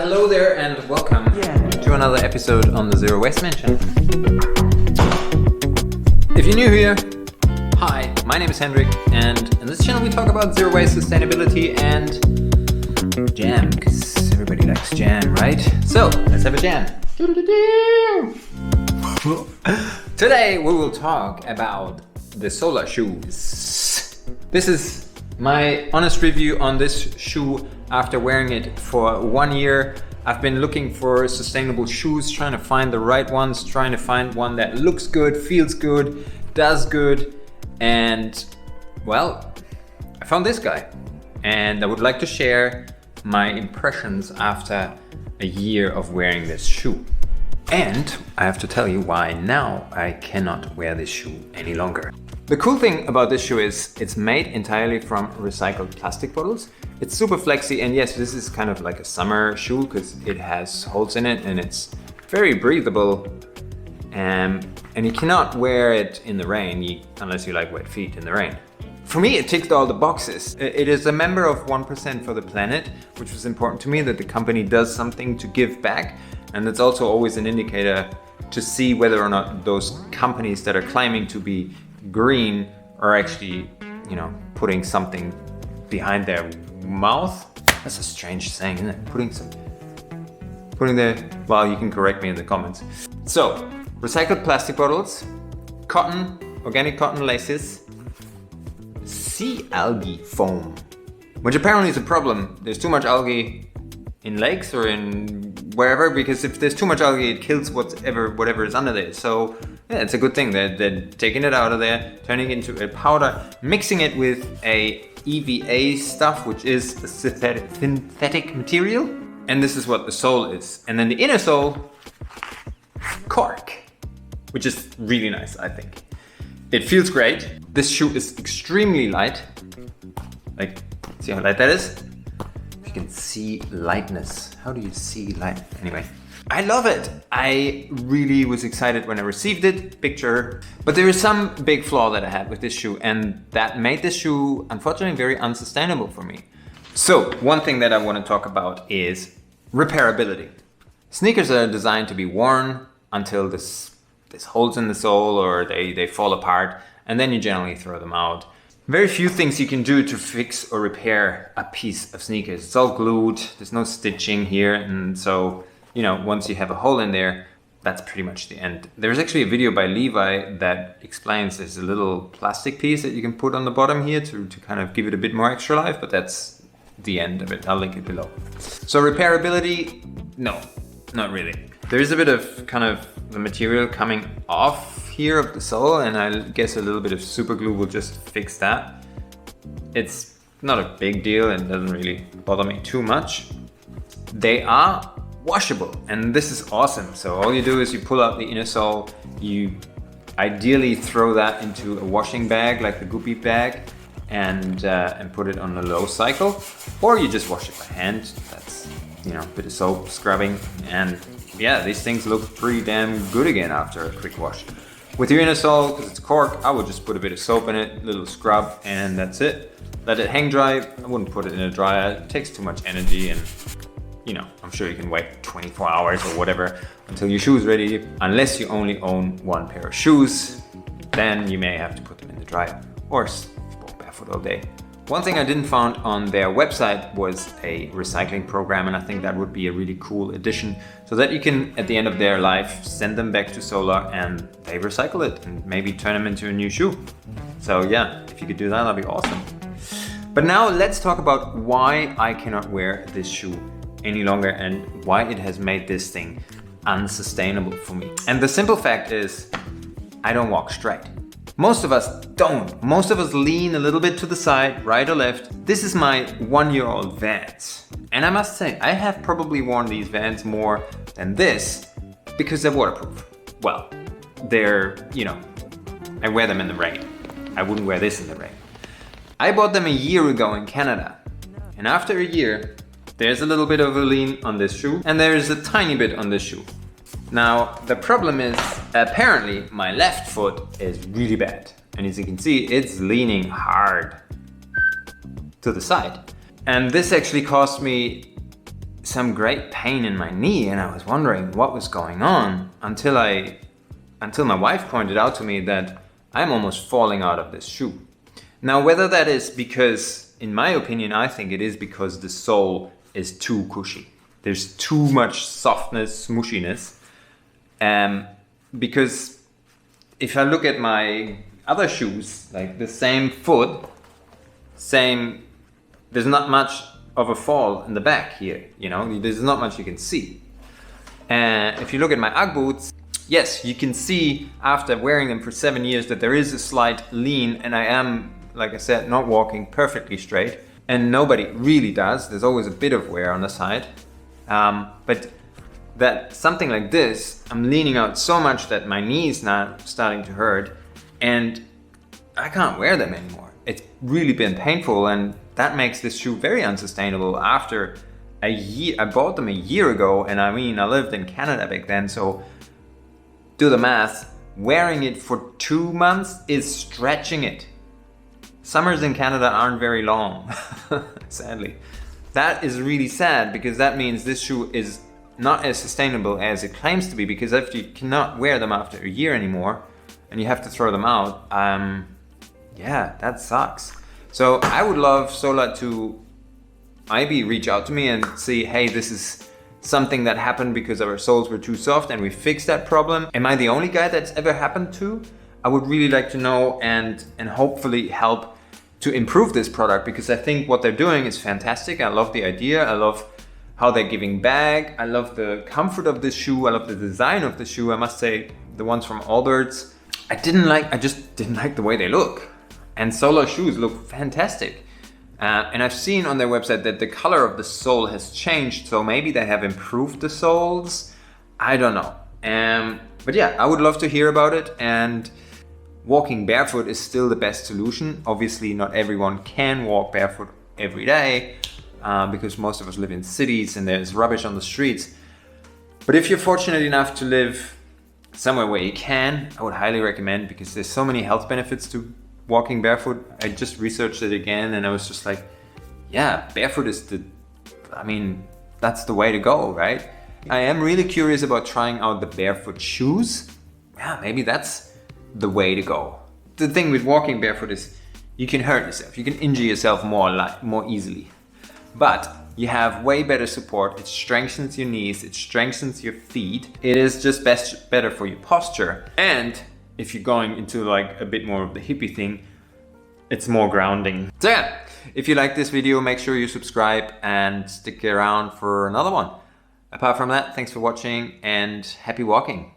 Hello there and welcome to another episode on the Zerowasteman channel. If you're new here, hi, my name is Hendrik, and in this channel we talk about zero waste, sustainability, and jam, because everybody likes jam, right? So, let's have a jam. Today we will talk about the Saola shoes. This is my honest review on this shoe after wearing it for 1 year. I've been looking for sustainable shoes, trying to find the right ones, trying to find one that looks good, feels good, does good, and well, I found this guy. And I would like to share my impressions after a year of wearing this shoe. And I have to tell you why now I cannot wear this shoe any longer. The cool thing about this shoe is it's made entirely from recycled plastic bottles. It's super flexy, and yes, this is kind of like a summer shoe because it has holes in it and it's very breathable. And you cannot wear it in the rain unless you like wet feet in the rain. For me, it ticked all the boxes. It is a member of 1% for the planet, which was important to me, that the company does something to give back. And it's also always an indicator to see whether or not those companies that are claiming to be green are actually, putting something behind their mouth. That's a strange saying, isn't it? Well, you can correct me in the comments. So, recycled plastic bottles, cotton, organic cotton laces, sea algae foam, which apparently is a problem. There's too much algae in lakes or in wherever, because if there's too much algae, it kills whatever is under there. So yeah, it's a good thing. They're taking it out of there, turning it into a powder, mixing it with a EVA stuff, which is a synthetic material. And this is what the sole is. And then the inner sole, cork, which is really nice, I think. It feels great. This shoe is extremely light. Like, see how light that is? You can see lightness. How do you see light? Anyway, I love it. I really was excited when I received it, picture. But there is some big flaw that I had with this shoe, and that made this shoe, unfortunately, very unsustainable for me. So, one thing that I want to talk about is repairability. Sneakers are designed to be worn until there's holes in the sole or they fall apart, and then you generally throw them out. Very few things you can do to fix or repair a piece of sneakers. It's all glued, there's no stitching here, and so, once you have a hole in there, that's pretty much the end. There's actually a video by Levi that explains there's a little plastic piece that you can put on the bottom here to kind of give it a bit more extra life, but that's the end of it. I'll link it below. So repairability, no, not really. There is a bit of kind of the material coming off here of the sole, and I guess a little bit of super glue will just fix that. It's not a big deal and doesn't really bother me too much. They are washable, and this is awesome. So all you do is you pull out the inner sole, you ideally throw that into a washing bag like the Goopy bag, and put it on a low cycle, or you just wash it by hand. That's a bit of soap, scrubbing, and yeah, these things look pretty damn good again after a quick wash. With your inner sole, because it's cork, I would just put a bit of soap in it, a little scrub, and that's it. Let it hang dry. I wouldn't put it in a dryer. It takes too much energy, and I'm sure you can wait 24 hours or whatever until your shoe's ready. Unless you only own one pair of shoes, then you may have to put them in the dryer or walk barefoot all day. One thing I didn't find on their website was a recycling program, and I think that would be a really cool addition, so that you can, at the end of their life, send them back to Saola and they recycle it and maybe turn them into a new shoe. So yeah, if you could do that, that'd be awesome. But now let's talk about why I cannot wear this shoe any longer and why it has made this thing unsustainable for me. And the simple fact is, I don't walk straight. Most of us don't. Most of us lean a little bit to the side, right or left. This is my 1-year-old Vans. And I must say, I have probably worn these Vans more than this because they're waterproof. Well, they're, I wear them in the rain. I wouldn't wear this in the rain. I bought them a year ago in Canada. And after a year, there's a little bit of a lean on this shoe and there is a tiny bit on this shoe. Now, the problem is, apparently, my left foot is really bad. And as you can see, it's leaning hard to the side. And this actually cost me some great pain in my knee, and I was wondering what was going on until my wife pointed out to me that I'm almost falling out of this shoe. Now, whether that is because, in my opinion, I think it is because the sole is too cushy. There's too much softness, smooshiness. Because if I look at my other shoes, like the same foot, there's not much of a fall in the back here, you know, there's not much you can see. And if you look at my Ugg boots, yes, you can see after wearing them for 7 years that there is a slight lean, and I am, like I said, not walking perfectly straight, and nobody really does. There's always a bit of wear on the side. But that something like this, I'm leaning out so much that my knee is now starting to hurt, and I can't wear them anymore. It's really been painful, and that makes this shoe very unsustainable. After a year, I bought them a year ago, and I mean, I lived in Canada back then, so do the math. Wearing it for 2 months is stretching it. Summers in Canada aren't very long, sadly. That is really sad, because that means this shoe is not as sustainable as it claims to be, because if you cannot wear them after a year anymore and you have to throw them out, yeah, that sucks. So I would love Saola to maybe reach out to me and see, hey, this is something that happened because our soles were too soft and we fixed that problem. Am I the only guy that's ever happened to? I would really like to know, and hopefully help to improve this product, because I think what they're doing is fantastic. I love the idea. I love how they're giving back. I love the comfort of this shoe. I love the design of the shoe. I must say, the ones from Allbirds, I just didn't like the way they look. And Saola shoes look fantastic. And I've seen on their website that the color of the sole has changed, so maybe they have improved the soles. I don't know. But yeah, I would love to hear about it. And walking barefoot is still the best solution. Obviously, not everyone can walk barefoot every day, because most of us live in cities and there's rubbish on the streets. But if you're fortunate enough to live somewhere where you can, I would highly recommend, because there's so many health benefits to walking barefoot. I just researched it again, and I was just like, yeah, barefoot is that's the way to go, right? I am really curious about trying out the barefoot shoes. Yeah, maybe that's the way to go. The thing with walking barefoot is you can hurt yourself. You can injure yourself more easily. But you have way better support. It strengthens your knees. It strengthens your feet. It is just better for your posture. And if you're going into like a bit more of the hippie thing, it's more grounding. So yeah, if you like this video, make sure you subscribe and stick around for another one. Apart from that, thanks for watching and happy walking.